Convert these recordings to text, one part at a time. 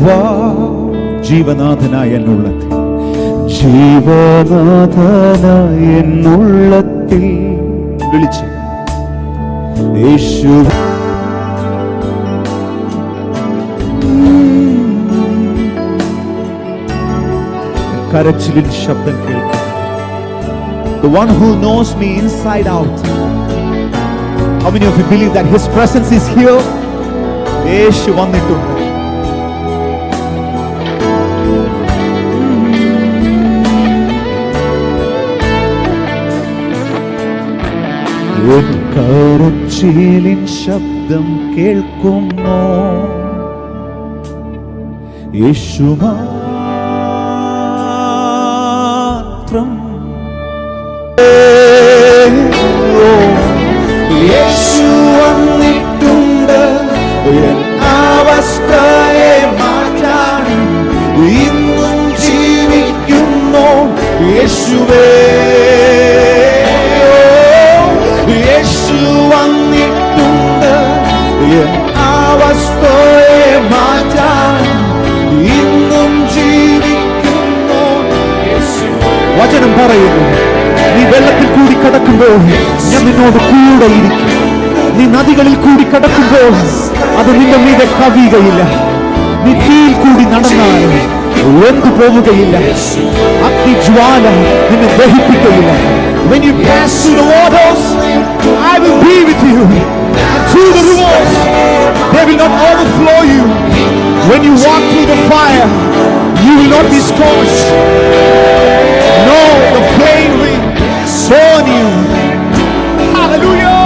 വാ ജീവനാഥനായ എന്നുള്ളത്തിൽ, ജീവനാഥനായ എന്നുള്ളത്തിൽ വിളിച്ച് യേശു. കരച്ചിലിൻ ശബ്ദം കേൾക്കുന്നു. The one who knows me inside out. How many of you believe that his presence is here? യേശു വന്നിട്ടുണ്ട്. കരച്ചിലിൻ ശബ്ദം കേൾക്കുന്നു. യേശു മാത്രം. യേശു വന്നിട്ടുണ്ട് അവസ്ഥയെ മാറ്റാൻ. ഇന്നും ജീവിക്കുന്നു യേശുവേ. യേശു വന്നിട്ടുണ്ട് അവസ്ഥയെ മാറ്റാൻ. ഇന്നും ജീവിക്കുന്നു യേശുവേ. വചനം പറയുന്നു, നീ വെള്ളത്തിൽ കൂടി കടക്കുമ്പോൾ ഞാൻ നിന്നോട് കൂടെ ഇരിക്കും. നീ നദികളിൽ കൂടി കടക്കുമ്പോൾ അത് നിന്റെ മീതെ കവിയുകയില്ല. നീ തീയിൽ കൂടി നടന്നാൽ വെന്തു പോവുകയില്ല. അഗ്നിജ്വാല നിന്നെ ദഹിപ്പിക്കുകയില്ല. When you pass through the waters, I will be with you. And through the rivers, they will not overflow you. When you walk through the fire, you will not be scorched. No, the flame will burn you. Hallelujah.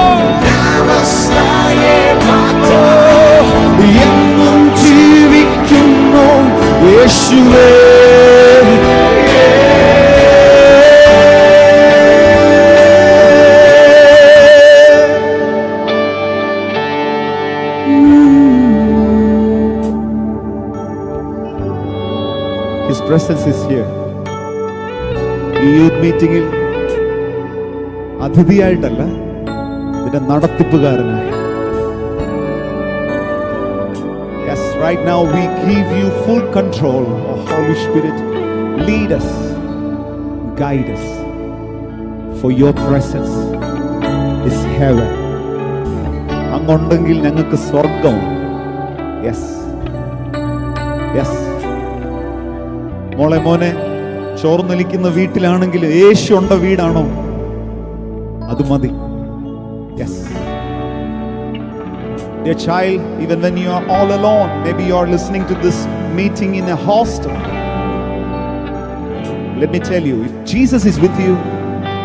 എന്നും ജീവിക്കുന്നു യേശുവേ. His presence is here. ഈ youth മീറ്റിംഗിൽ അതിഥിയായിട്ടല്ല, ഇതിന്റെ നടത്തിപ്പുകാരനായി. Yes, right now we give you full control. Oh, Holy Spirit, lead us, guide us, for your presence is heaven. അങ്ങുണ്ടെങ്കിൽ ഞങ്ങൾക്ക് സ്വർഗം. Yes yes. മോളെ മോനെ, ചോർന്നൊലിക്കുന്ന വീട്ടിലാണെങ്കിൽ യേശു ഉണ്ട വീടാണോ? അത് മതി. Yes. Dear child, even when you are all alone, maybe you are listening to this meeting in a hostel. Let me tell you, if Jesus is with you,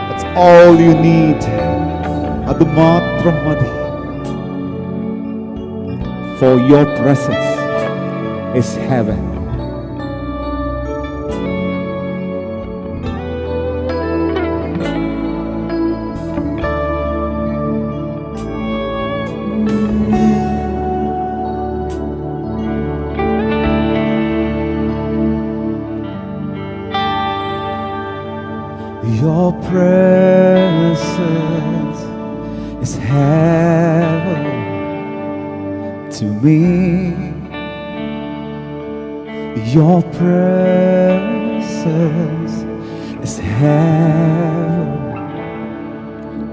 that's all you need. Adu matram madi. For your presence is heaven. Your presence is heaven to me. Your presence is heaven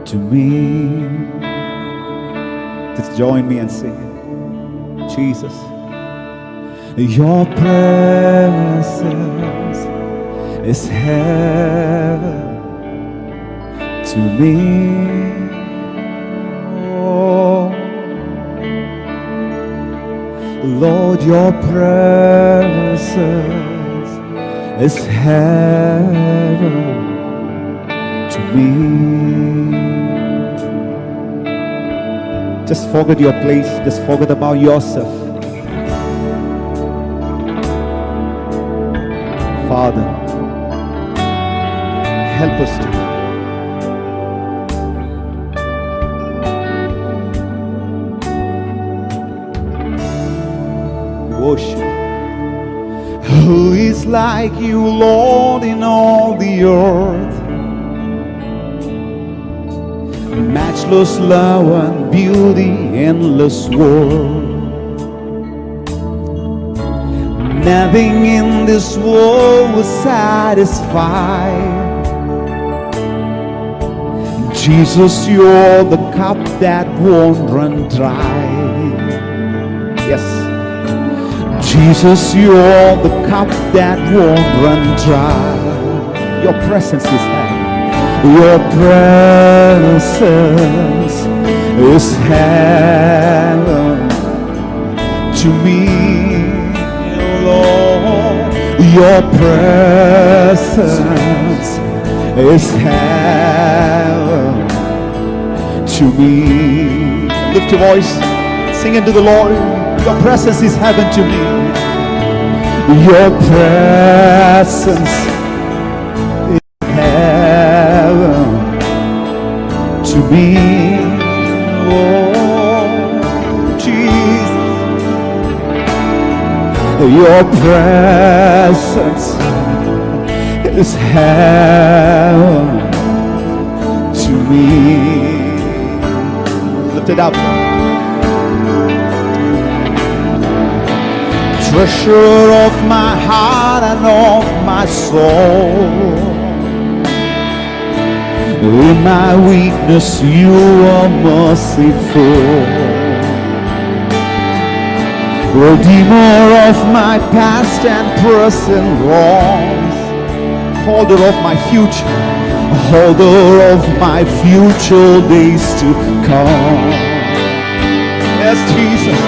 to me. Just join me and sing it. Jesus, your presence is heaven to me. Oh, Lord, your presence is heaven to me. Just forget your place. Just forget about yourself. Father, help us to worship. Who is like you, Lord, in all the earth? Matchless love and beauty, endless world. Nothing in this world will satisfy. Jesus, you're the cup that won't run dry. Yes. Jesus, you're the cup that won't run dry. Your presence is heaven. Your presence is heaven to me, Lord. Your presence is heaven to me. Lift your voice, sing into the Lord. Your presence is heaven to me. Your presence is heaven to me. Oh, Jesus. Your presence is heaven to me. Lift it up. Treasure of my heart and of my soul. In my weakness you are merciful. Redeemer of my past and present wrongs. Holder of my future. Holder of my future days to come. Yes, Jesus.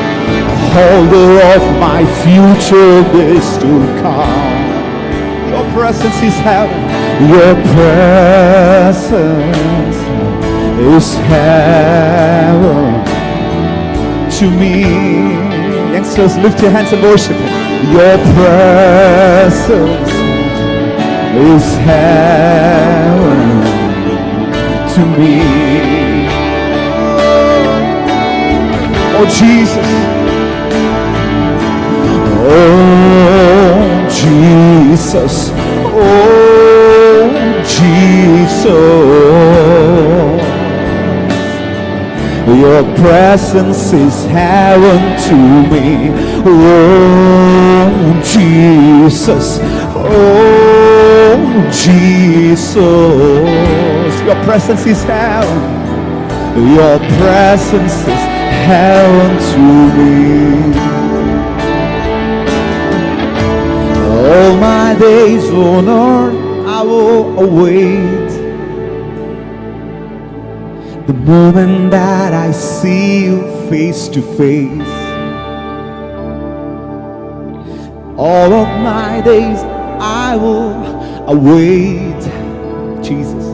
Holder of my future days to come. Your presence is heaven. Your presence is heaven to me. Youngsters, lift your hands and worship Him. Your presence is heaven to me. Oh, Jesus. Oh, Jesus. Oh, Jesus. Your presence is heaven to me. Oh, Jesus. Oh, Jesus. Your presence is heaven. Your presence is heaven to me. All my days on earth I will await the moment that I see you face to face. All of my days I will await, Jesus,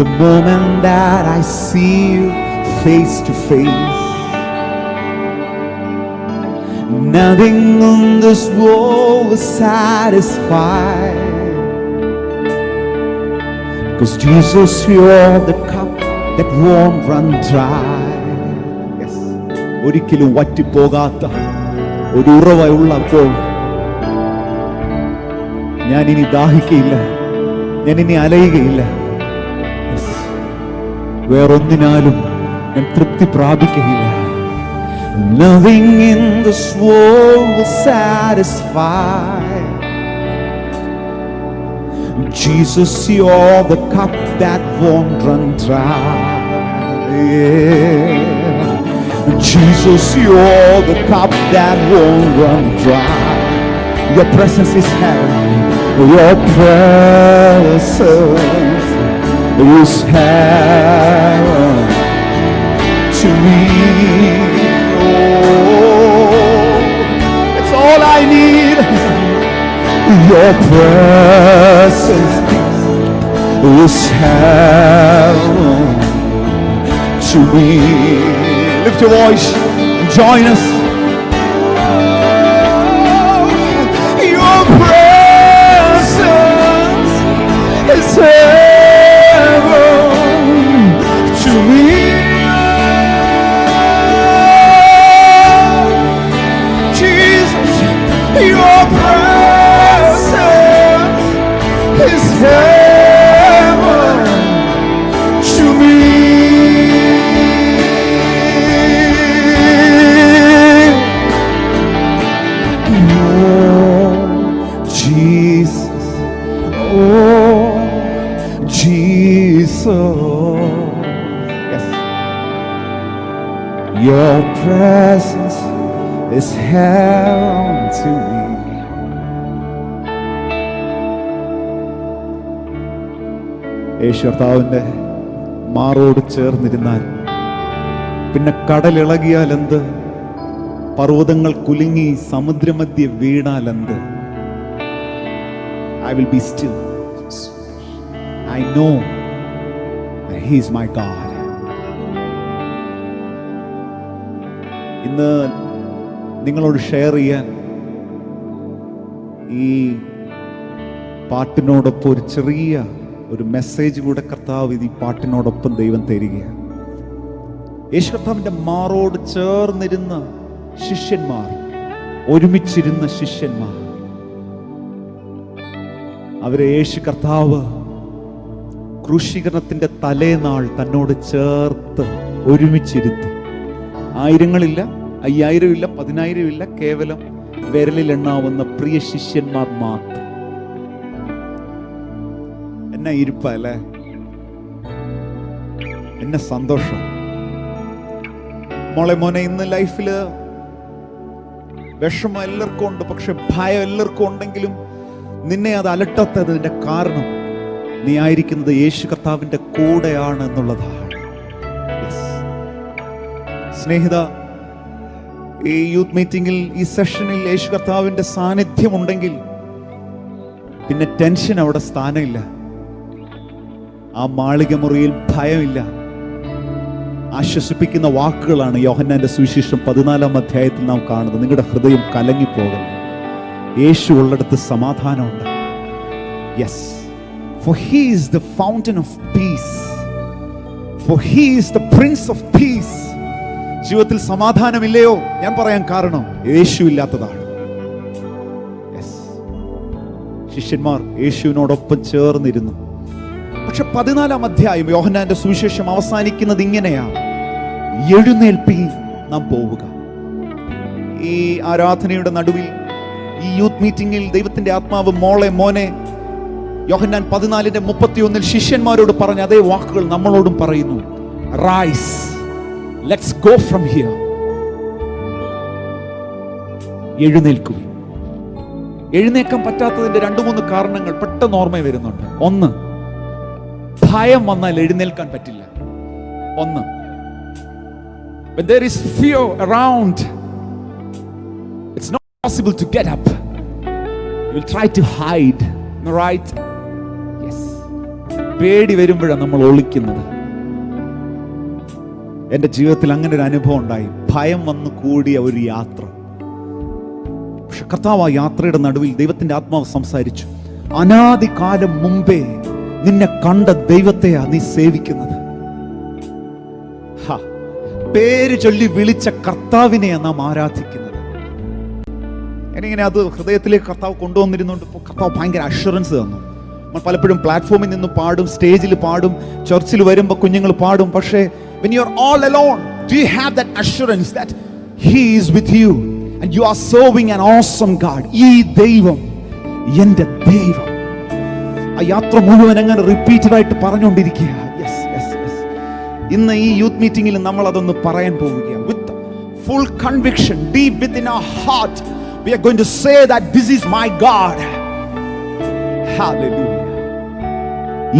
the moment that I see you face to face. Nothing in this world will satisfy, 'cause Jesus, you're the cup that won't run dry. Yes. ഒരിക്കലും വറ്റിപ്പോകാത്ത ഒരു ഉറവയുള്ളപ്പോൾ ഞാൻ ഇനി ദാഹിക്കയില്ല, ഞാൻ ഇനി അലയുകയില്ല. വേറൊന്നിനാലും ഞാൻ തൃപ്തി പ്രാപിക്കുകയില്ല. Nothing in this world will satisfy. Jesus, you're the cup that won't run dry. Yeah. Jesus, you're the cup that won't run dry. Your presence is heaven. Your presence is heaven to me. All I need, your presence is heaven to me. Lift your voice, join us. Your presence is heaven to me. Your presence is heaven to me. so. Yes. Your presence is heaven to me. യേശു കർത്താവിൻ്റെ മാറോട് ചേർന്നിരുന്നാൽ പിന്നെ കടലിളകിയാൽ എന്ത്, പർവ്വതങ്ങൾ കുലുങ്ങി സമുദ്രമധ്യേ വീണാൽ എന്ത്? I will be still. I know that He is my God. ഇന്ന് നിങ്ങളോട് ഷെയർ ചെയ്യാൻ ഈ പാട്ടിനോടൊപ്പം ഒരു ചെറിയ ഒരു മെസ്സേജ് കൂടെ കർത്താവ് ഈ പാട്ടിനോടൊപ്പം ദൈവം തരികയാണ്. യേശു കർത്താവിൻ്റെ മാറോട് ചേർന്നിരുന്ന ശിഷ്യന്മാർ, ഒരുമിച്ചിരുന്ന ശിഷ്യന്മാർ, അവരെ യേശു കർത്താവ് ക്രൂശീകരണത്തിന്റെ തലേനാൾ തന്നോട് ചേർത്ത് ഒരുമിച്ചിരുത്തി. ആയിരങ്ങളില്ല, 5000 ഇല്ല, 10,000 ഇല്ല, കേവലം വിരലിലെണ്ണാവുന്ന പ്രിയ ശിഷ്യന്മാർ മാത്രം. എന്നെ ഇരിപ്പല്ലേ, എന്നെ സന്തോഷം. മോനെ, ഇന്ന് ലൈഫില് വിഷമം എല്ലാവർക്കും ഉണ്ട്, പക്ഷെ ഭയം എല്ലാവർക്കും ഉണ്ടെങ്കിലും നിന്നെ അത് അലട്ടാത്തതിന്റെ കാരണം നീ ആയിരിക്കുന്നത് യേശു കർത്താവിന്റെ കൂടെയാണ് എന്നുള്ളതാണ്. സ്നേഹിത, ഈ യൂത്ത് മീറ്റിംഗിൽ, ഈ സെഷനിൽ യേശു കർത്താവിന്റെ സാന്നിധ്യം ഉണ്ടെങ്കിൽ പിന്നെ ടെൻഷൻ അവിടെ സ്ഥാനമില്ല. ആ മാളിക മുറിയിൽ ഭയമില്ല. ആശ്വസിപ്പിക്കുന്ന വാക്കുകളാണ് യോഹന്നാന്റെ സുവിശേഷം 14-ാം അധ്യായത്തിൽ നാം കാണുന്നത്. നിങ്ങളുടെ ഹൃദയം കലങ്ങിപ്പോകരുത്, യേശു ഉള്ളിടത്ത് സമാധാനമുണ്ട്. Yes, for he is the fountain of peace, for he is the prince of peace. ജീവിതത്തിൽ സമാധാനമില്ലയോ? ഞാൻ പറയാൻ കാരണം യേശു ഇല്ലാത്തതാണ്. യെസ്, ശിഷ്യന്മാർ യേശുവിനോടൊപ്പം ചേർന്നിരുന്നു. പക്ഷെ 14-ാം അധ്യായം യോഹന്നാന്റെ സുവിശേഷം അവസാനിക്കുന്നത് ഇങ്ങനെയാ: എഴുന്നേൽപ്പി, നാം പോവുക. ഈ ആരാധനയുടെ നടുവിൽ, ഈ യൂത്ത് മീറ്റിംഗിൽ ദൈവത്തിന്റെ ആത്മാവ് മോനെ യോഹന്നാൻ 14:31 ശിഷ്യന്മാരോട് പറഞ്ഞ അതേ വാക്കുകൾ നമ്മളോടും പറയുന്നു. Rise, let's go from here. എഴുന്നേൽക്കുക. എഴുന്നേക്കാൻ പറ്റാത്തതിന്റെ 2-3 കാരണങ്ങൾ പെട്ടെന്ന് ഓർമ്മ വരുന്നുണ്ട്. ഒന്ന്, ഭയം വന്നാൽ എഴുന്നേൽക്കാൻ പറ്റില്ല. ഒന്ന്, when there is fear around, it's not possible to get up. You will try to hide, right? Yes. പേടി വരുമ്പോഴാണ് നമ്മൾ ഒളിക്കുന്നത്. എൻ്റെ ജീവിതത്തിൽ അങ്ങനെ ഒരു അനുഭവം ഉണ്ടായി. ഭയം വന്നു കൂടിയ ഒരു യാത്ര. പക്ഷെ കർത്താവ് ആ യാത്രയുടെ നടുവിൽ ദൈവത്തിന്റെ ആത്മാവ് സംസാരിച്ചു. അനാദികാലം മുമ്പേ നിന്നെ കണ്ട ദൈവത്തെയാ നീ സേവിക്കുന്നത്. പേര് ചൊല്ലി വിളിച്ച കർത്താവിനെയാ നാം ആരാധിക്കുന്നത്. എനിങ്ങനെ അത് ഹൃദയത്തിലേക്ക് കർത്താവ് കൊണ്ടുവന്നിരുന്നുണ്ട്. കർത്താവ് ഭയങ്കര അഷുറൻസ് തന്നു. നമ്മൾ പലപ്പോഴും പ്ലാറ്റ്ഫോമിൽ നിന്ന് പാടും, സ്റ്റേജിൽ പാടും, ചർച്ചിൽ വരുമ്പോൾ കുഞ്ഞുങ്ങൾ പാടും. പക്ഷേ when you are all alone, do you have that assurance that he is with you and you are serving an awesome God? ഈ ദൈവം എൻ്റെ ദൈവം. ആ യാത്ര മുഴുവൻ അങ്ങനെ റിപ്പീറ്റഡ് ആയിട്ട് പറഞ്ഞുകൊണ്ടിരിക്കുക. Yes yes yes. ഇന്ന് ഈ യൂത്ത് മീറ്റിംഗിൽ നമ്മൾ അതൊന്ന് പറയാൻ പോവുകയാണ്. വിത്ത് full conviction, deep within our heart, we are going to say that this is my God. Hallelujah.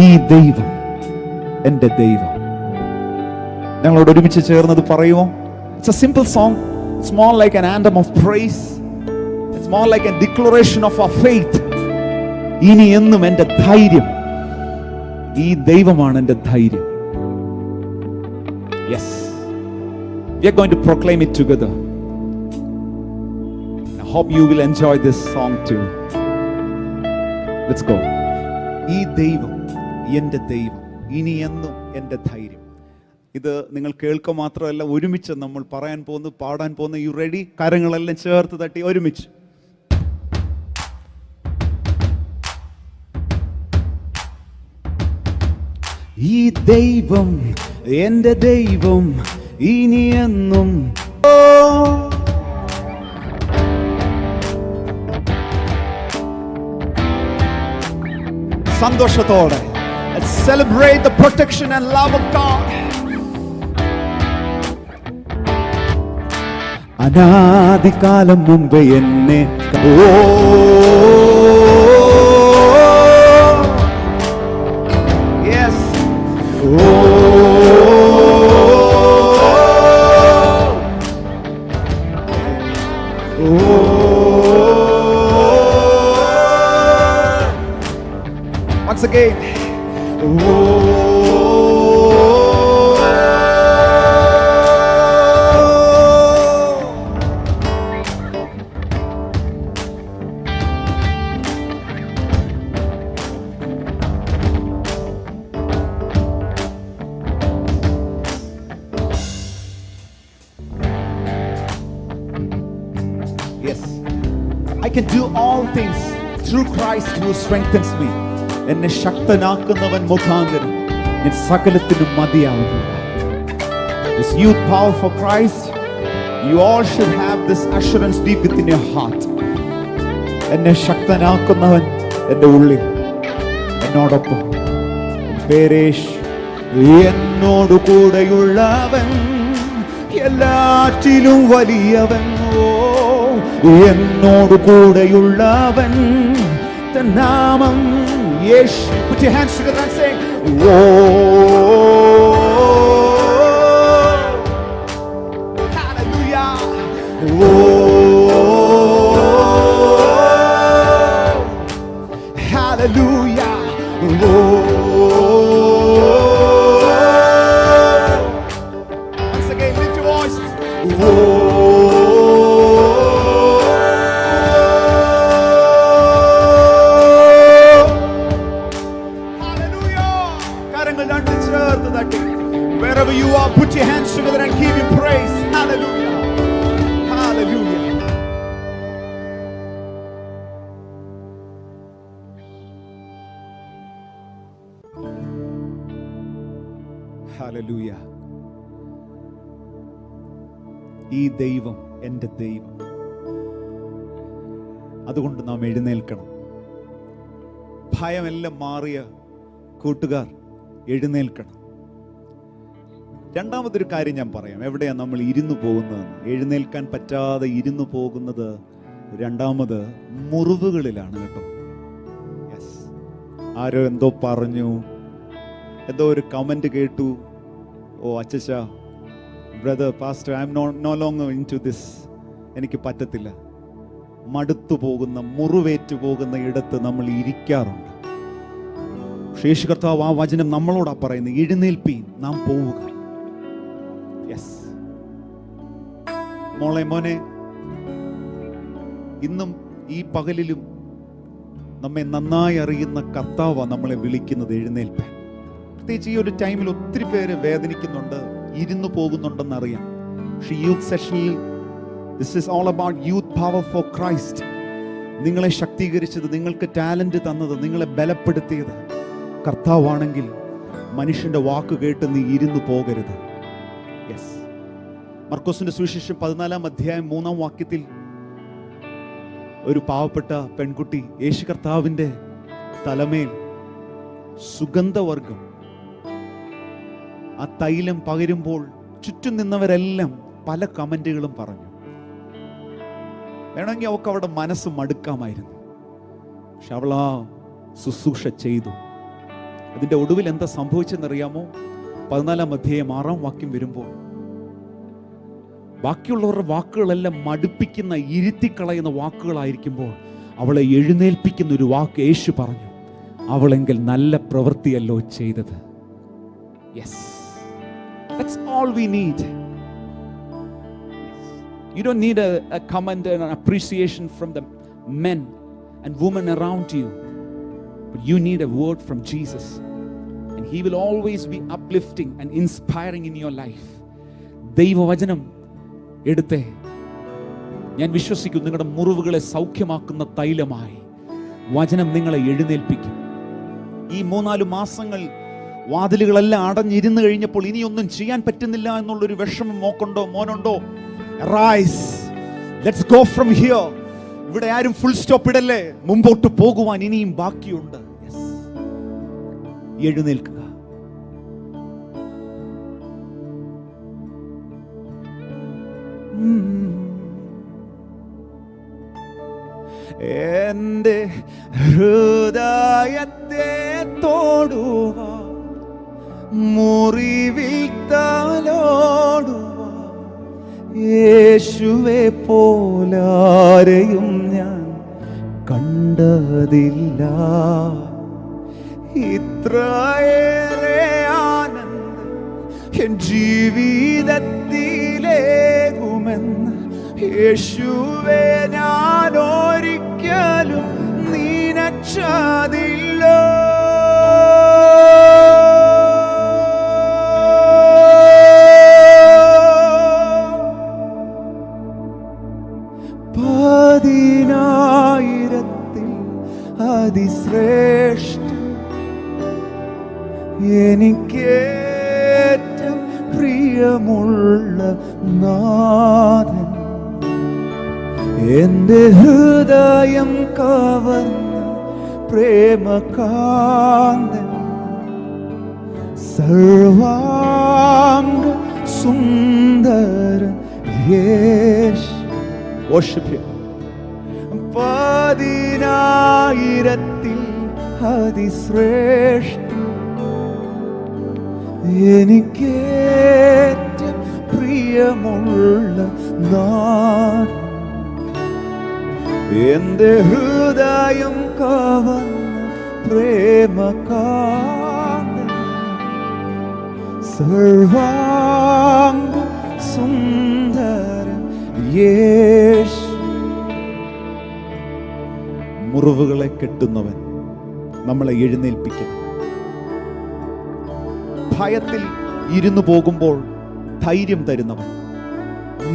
ഈ ദൈവം എൻ്റെ ദൈവം. ഞങ്ങളോട് ഒരുമിച്ച് ചേർന്നത് പറയുമോ? It's a simple song. It's more like an anthem of praise. It's more like a declaration of our faith. ഇനി എന്നും എൻ്റെ ധൈര്യം ഈ ദൈവമാണ്. എൻ്റെ ധൈര്യം. Yes. We are going to proclaim it together. I hope you will enjoy this song too. Let's go. ഈ ദൈവം എൻ്റെ ദൈവം, ഇനി എന്നും എൻ്റെ ധൈര്യം. ഇത് നിങ്ങൾ കേൾക്കുക മാത്രമല്ല, ഒരുമിച്ച് നമ്മൾ പറയാൻ പോകുന്നു, പാടാൻ പോകുന്നു. You ready? കരങ്ങളെല്ലാം ചേർത്ത് തട്ടി ഒരുമിച്ച്. ഈ ദൈവം എൻ്റെ ദൈവം, ഇനി എന്നും. സന്തോഷത്തോടെ Let's celebrate the protection and love of God. അനാദികാലം മുമ്പേ എന്നെ yes once again yes I can do all things through Christ who strengthens me. എന്നെ ശക്തനാക്കുന്നവൻ മുഖാന്തരം ഞാൻ സകലത്തിനും മതിയാവുന്നു. This youth power for Christ, you all should have this assurance deep within your heart. എന്നെ ശക്തനാക്കുന്നവൻ എൻ്റെ ഉള്ളിൽ എന്നോടൊപ്പം. പേരേഷ് എന്നോട് കൂടെയുള്ളവൻ എല്ലാറ്റിലും വലിയവൻ. എന്നോട് കൂടെയുള്ളവൻ തൻ നാമം യേശു. Put your hands together and say hallelujah. Hallelujah. Once again, lift your voice. Wherever you are, put your hands together and give him praise. Hallelujah. Hallelujah. Hallelujah. ഈ ദൈവം എൻ്റെ ദൈവം. അതുകൊണ്ട് നാം എഴുന്നേൽക്കണം. ഭയമെല്ലാം മാറിയ കൂട്ടുകാർ എഴുന്നേൽക്കണം. രണ്ടാമതൊരു കാര്യം ഞാൻ പറയാം. എവിടെയാണ് നമ്മൾ ഇരുന്നു പോകുന്നതെന്ന്. എഴുന്നേൽക്കാൻ പറ്റാതെ ഇരുന്നു പോകുന്നത് രണ്ടാമത് മുറിവുകളിലാണ് കേട്ടോ. യെസ്, ആരോ എന്തോ പറഞ്ഞു, എന്തോ ഒരു കമന്റ് കേട്ടു. ഓ അച്ചച്ച, brother pastor, I'm no longer into this. എനിക്ക് പറ്റത്തില്ല. മടുത്തു പോകുന്ന, മുറിവേറ്റു പോകുന്ന ഇടത്ത് നമ്മൾ ഇരിക്കാറുണ്ട്. യേശു കർത്താവ് ആ വചനം നമ്മളോടാ പറയുന്നത്, എഴുന്നേൽപ്പീൻ, നാം പോവുക. യെസ് മോനെ, ഇന്നും ഈ പകലിലും നമ്മെ നന്നായി അറിയുന്ന കർത്താവാ നമ്മളെ വിളിക്കുന്നത് എഴുന്നേൽപ്പാൻ. പ്രത്യേകിച്ച് ഈ ഒരു ടൈമിൽ ഒത്തിരി പേര് വേദനിക്കുന്നുണ്ട്, ഇരുന്നു പോകുന്നുണ്ടെന്നറിയാം. പക്ഷേ യൂത്ത് സെഷനിൽ this is all about youth power for Christ. നിങ്ങളെ ശക്തീകരിച്ചത്, നിങ്ങൾക്ക് ടാലന്റ് തന്നത്, നിങ്ങളെ ബലപ്പെടുത്തിയത് കർത്താവാണെങ്കിൽ മനുഷ്യന്റെ വാക്ക് കേട്ട് നീ ഇരുന്നു പോകരുത്. യെസ്, മർക്കോസിന്റെ സുവിശേഷം 14 അധ്യായം 3 വാക്യത്തിൽ ഒരു പാവപ്പെട്ട പെൺകുട്ടി യേശു കർത്താവിന്റെ തലമേൽ സുഗന്ധവർഗം, ആ തൈലം പകരുമ്പോൾ ചുറ്റും നിന്നവരെല്ലാം പല കമന്റുകളും പറഞ്ഞു. വേണമെങ്കിൽ അവൾക്ക് അവിടെ മനസ്സ് മടുക്കാമായിരുന്നു. പക്ഷെ അവൾ ആ ശുശ്രൂഷ ചെയ്തു. അതിന്റെ ഒടുവിൽ എന്താ സംഭവിച്ചെന്നറിയാമോ? 14 അധ്യായം 6 വാക്യം വരുമ്പോൾ ബാക്കിയുള്ളവരുടെ വാക്കുകളെല്ലാം മടുപ്പിക്കുന്ന, ഇരുത്തിക്കളയുന്ന വാക്കുകളായിരിക്കുമ്പോൾ അവളെ എഴുന്നേൽപ്പിക്കുന്ന ഒരു വാക്ക് യേശു പറഞ്ഞു, അവളെങ്കിൽ നല്ല പ്രവൃത്തിയല്ലോ ചെയ്തത്. Yes, that's all we need. You don't need a comment and an appreciation from the men and women around you, but you need a word from Jesus, and he will always be uplifting and inspiring in your life. ദൈവവചനം എടുത്തേ, ഞാൻ വിശ്വസിക്കുന്നു നിങ്ങളുടെ മുറിവുകളെ സൗഖ്യമാക്കുന്ന തൈലമായി വചനം നിങ്ങളെ എഴുന്നേൽപ്പിക്കും. ഈ 3-4 മാസങ്ങൾ വാതിലുകളെല്ലാം അടഞ്ഞിരുന്നു കഴിഞ്ഞപ്പോൾ ഇനിയൊന്നും ചെയ്യാൻ പറ്റുന്നില്ല എന്നുള്ളൊരു വിഷമം മോനുണ്ടോ? Arise, let's go from here. ഇവിടെ ആരും ഫുൾ സ്റ്റോപ്പ് ഇടല്ലേ, മുമ്പോട്ട് പോകുവാൻ ഇനിയും ബാക്കിയുണ്ട്. എഴുന്നേൽക്കുക. എന്റെ ഹൃദയത്തെ തൊടുവാൻ, മുറിവിൽ തലോടുവാൻ യേശുവെ പോലാരെയും ഞാൻ കണ്ടതില്ല. ഇത്രയേറെ ആനന്ദം എൻ ജീവിതത്തിലേകുമെന്ന് യേശുവേ ഞാൻ ഒരിക്കലും നനച്ചതില്ല. പതിനായിരത്തിൽ അതിശ്രേഷ്ഠ എനിക്കേറ്റം പ്രിയമുള്ള നാഥൻ, എന്റെ ഹൃദയം കവർന്ന പ്രേമകാന്തൻ, സർവാംഗ സുന്ദരൻ യേശു. worship him. പതിനായിരത്തിൽ അതിശ്രേഷ്ഠ എനിക്കേറ്റം പ്രിയമുള്ള നാഥൻ, എന്റെ ഹൃദയം കവർന്ന പ്രേമകാന്തൻ, സർവാംഗ സുന്ദരൻ യേശു. മുറിവുകളെ കെട്ടുന്നവൻ നമ്മളെ എഴുന്നേൽപ്പിക്കും. ഭയത്തിൽ ഇരുന്നു പോകുമ്പോൾ ധൈര്യം തരുന്നവൻ,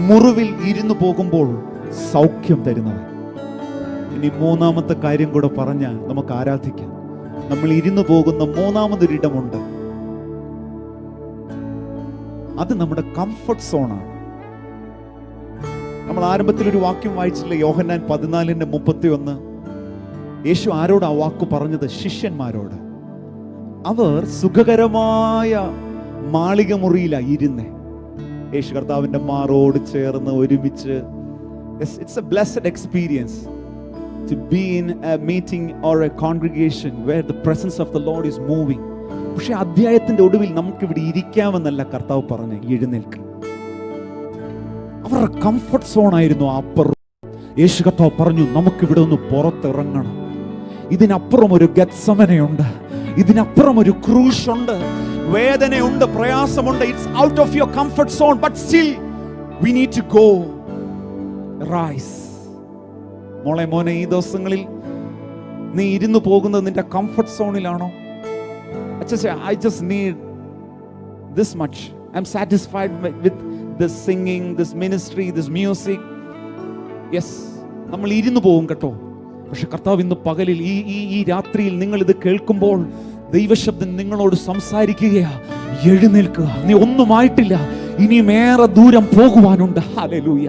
മുറിവിൽ ഇരുന്നു പോകുമ്പോൾ സൗഖ്യം തരുന്നവൻ. ഇനി മൂന്നാമത്തെ കാര്യം കൂടെ പറഞ്ഞ് നമുക്ക് ആരാധിക്കാം. നമ്മൾ ഇരുന്നു പോകുന്ന മൂന്നാമതൊരിടമുണ്ട്, അത് നമ്മുടെ കംഫർട്ട് സോണാണ്. നമ്മൾ ആരംഭത്തിൽ ഒരു വാക്യം വായിച്ചില്ല, യോഹന്നാൻ 14:31. യേശു ആരോട് ആ വാക്ക് പറഞ്ഞത്? ശിഷ്യന്മാരോട്. അവർ സുഖകരമായ മാളിക മുറിയിലാണ് ഇരുന്നേ. യേശു കർത്താവിന്റെ മാറോട് ചേർന്ന് ഒരുമിച്ച്. It's a blessed experience to be in a meeting or a congregation where the presence of the Lord is moving. പക്ഷെ അധ്യായത്തിന്റെ ഒടുവിൽ നമുക്ക് ഇവിടെ ഇരിക്കാമെന്നല്ല കർത്താവ് പറഞ്ഞ, എഴുന്നേൽക്ക. അവരുടെ കംഫർട്ട് സോൺ ആയിരുന്നു അപ്പുറം. യേശു കർത്താവ് പറഞ്ഞു, നമുക്കിവിടെ ഒന്ന് പുറത്തിറങ്ങണം. ഇതിനപ്പുറം ഒരു ഗത്സമനയുണ്ട്, ഇതിനപ്പുറം ഒരു ക്രൂശുണ്ട്, വേദനയുണ്ട്, പ്രയാസമുണ്ട്. It's out of your comfort zone, but still we need to go. Rise. മോനെ, ഈ ദിവസങ്ങളിൽ നീ ഇരുന്നു പോകുന്നത് നിന്റെ കംഫർട്ട് സോണിലാണോ? I just need this much. I'm satisfied with this singing, this ministry, this music. Yes, നമ്മൾ ഇരുന്നു പോകും കേട്ടോ. പക്ഷെ കർത്താവ് ഇന്ന് പകലിൽ ഈ രാത്രിയിൽ നിങ്ങൾ ഇത് കേൾക്കുമ്പോൾ ദൈവശബ്ദം നിങ്ങളോട് സംസാരിക്കുകയാ. എഴുന്നേൽക്കുക, നീ ഒന്നുമായിട്ടില്ല, ഇനിയും ഏറെ ദൂരം പോകുവാനുണ്ട്. ഹല്ലേലൂയ.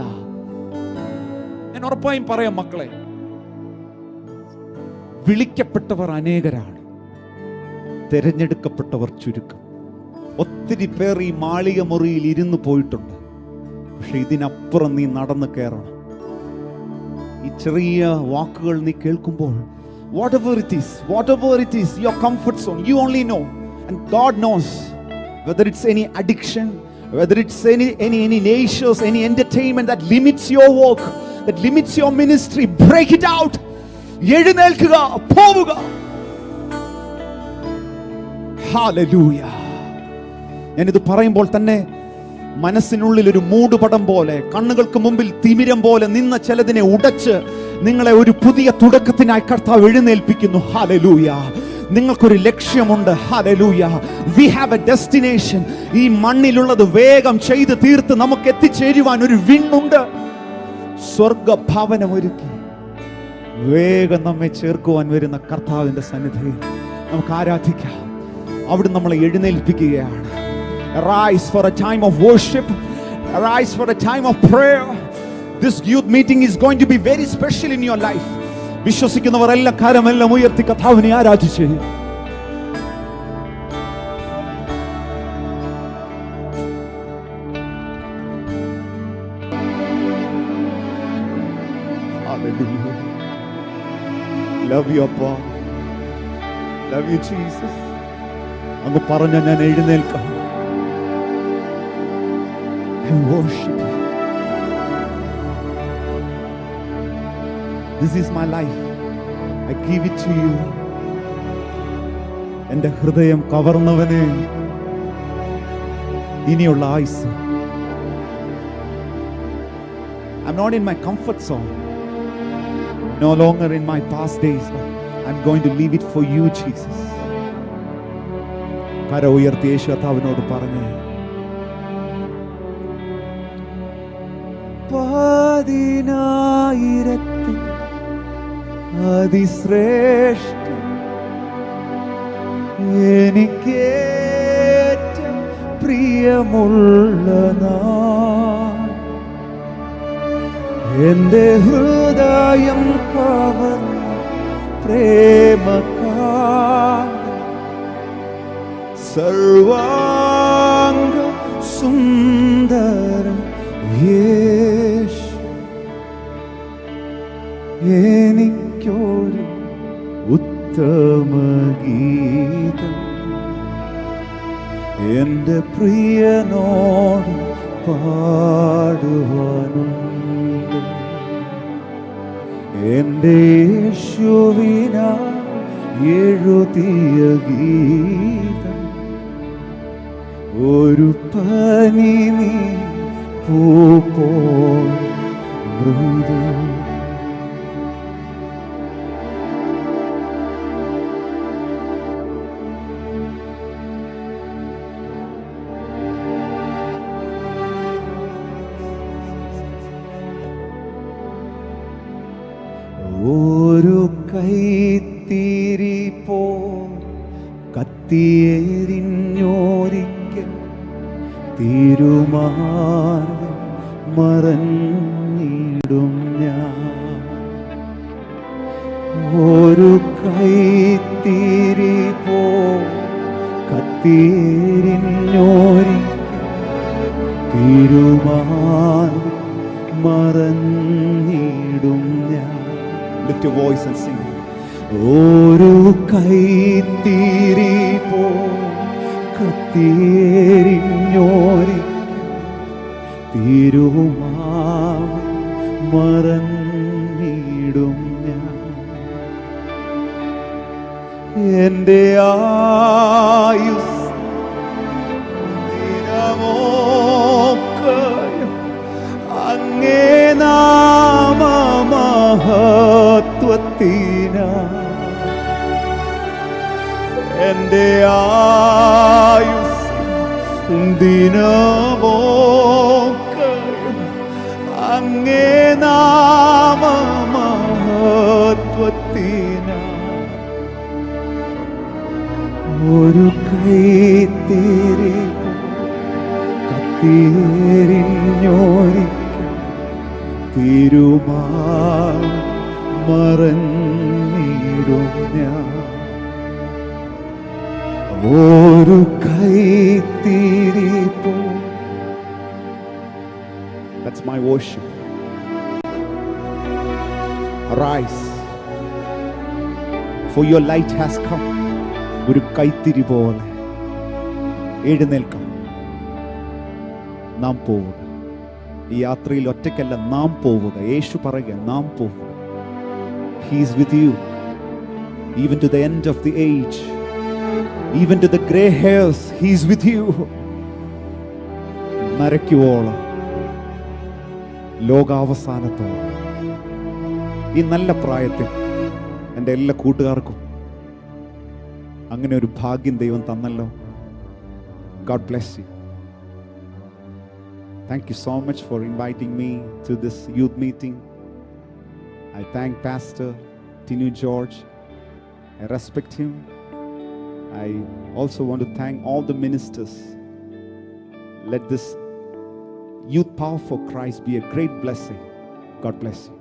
ഞാൻ ഉറപ്പായും പറയാം മക്കളെ, വിളിക്കപ്പെട്ടവർ അനേകരാണ്, തിരഞ്ഞെടുക്കപ്പെട്ടവർ ചുരുക്കം. ഒത്തിരി പേർ ഈ മാളിക മുറിയിൽ ഇരുന്ന് പോയിട്ടുണ്ട്. പക്ഷെ ഇതിനപ്പുറം നീ നടന്നു കയറണം. ഈ ചെറിയ വാക്കുകൾ നീ കേൾക്കുമ്പോൾ, whatever it is, your comfort zone, you only know, and God knows. Whether it's any addiction, whether it's any natures, any entertainment that limits your work, that limits your ministry, break it out. എഴുന്നേൽക്കുക, പോവുക. Hallelujah. ഞാനിത് പറയുമ്പോൾ തന്നെ മനസ്സിനുള്ളിൽ ഒരു മൂടുപടം പോലെ, കണ്ണുകൾക്ക് മുമ്പിൽ തിമിരം പോലെ നിന്ന ചിലതിനെ ഉടച്ച് നിങ്ങളെ ഒരു പുതിയ തുടക്കത്തിനായി കർത്താവ് എഴുന്നേൽപ്പിക്കുന്നു. ഹല്ലേലൂയ. നിങ്ങൾക്കൊരു ലക്ഷ്യമുണ്ട്. Hallelujah. We have a destination. ഈ മണ്ണിലുള്ളത് വേഗം ചെയ്ത് തീർത്ത് നമുക്ക് എത്തിച്ചേരുവാൻ ഒരു വിണ്ണുണ്ട്. സ്വർഗ ഭവനം ഒരുക്കി വേഗം നമ്മെ ചേർക്കുവാൻ വരുന്ന കർത്താവിന്റെ സന്നിധിയിൽ നമുക്ക് ആരാധിക്കാം. അവിടെ നമ്മളെ എഴുന്നേൽപ്പിക്കുകയാണ്. Arise for a time of worship. Arise for a time of prayer. This youth meeting is going to be very special in your life. വിശ്വസിക്കുന്നവർ എല്ലാ കരമെല്ലാം ഉയർത്തി കർത്താവിനെ ആരാധിച്ച് Hallelujah. Love you, Appa. Love you, Jesus. അങ്ങ് പറഞ്ഞ ഞാൻ എഴുന്നേൽക്കാം. I worship you. This is my life. I give it to you. എൻ്റെ ഹൃദയം കവർന്നവനെ, ഇനിയുള്ള ആയുസ്. I'm not in my comfort zone. No longer in my past days, but I'm going to leave it for you, Jesus. കര ഉയർത്തി യേശു കർത്താവിനോട് പറഞ്ഞു, 10,000 അതിശ്രേഷ്ഠ എനിക്കേറ്റം പ്രിയമുള്ള നാൾ, എൻ്റെ ഹൃദയം കവർന്ന പ്രേമകാലം, സർവാംഗ സുന്ദരം യേശു, എനിക്കൊരു ഉത്തമ ഗീതം എൻ്റെ പ്രിയനോട് പാടുവാനുണ്ട്. എൻ്റെ യേശുവിനായി എഴുതിയ ഗീതം ഒരു പനി നീ പൂ പോൽ മൃദു. ഒരു കൈത്തിരി പോ കത്തിയെരിഞ്ഞോരിക്കൽ തിരുമാർഗം മറഞ്ഞിടും ഞാൻ. ഒരു കൈത്തിരി പോ കത്തിയെരിഞ്ഞോരിക്കൽ തിരുമാർഗം മറഞ്ഞിടും ഞാൻ. Lift your voice and sing. ഒരു കൈത്തിരി പോ കത്തിയെരിഞ്ഞോരിക്കൽ തിരുമാർഗം മറഞ്ഞിടും ഞാൻ. എൻ്റെ ആയുസ് ദിനമൊക്കെയും അങ്ങേ നാമമഹത്വത്തിനായി, എൻ്റെ ആയുസ് ദിനമൊക്കെയും അങ്ങേ നാമമഹത്വത്തിനായി. ഒരു കൈത്തിരി കത്തിയെരിഞ്ഞോരിക്കൽ തിരുമാർഗം മറഞ്ഞിടും ഞാൻ. ഒരു കൈത്തിരി പോ. That's my worship. Arise, for your light has come. ഒരു കൈത്തിരി പോലെ എഴുന്നേൽക്കാം. നാം പോവുക. ഈ യാത്രയിൽ ഒറ്റയ്ക്കല്ല, നാം പോവുക. യേശു പറയുക, നാം പോവുക. He is with you even to the end of the age, even to the gray hairs. He is with you. മരയ്ക്കുവോളം, ലോകാവസാനത്തോളം. ഈ നല്ല പ്രായത്തിൽ എൻ്റെ എല്ലാ കൂട്ടുകാർക്കും അങ്ങനെ ഒരു ഭാഗ്യം ദൈവം തന്നല്ലോ. God bless you. Thank you so much for inviting me to this youth meeting. I thank Pastor Tinu George. I respect him. I also want to thank all the ministers. Let this youth power for Christ be a great blessing. God bless you.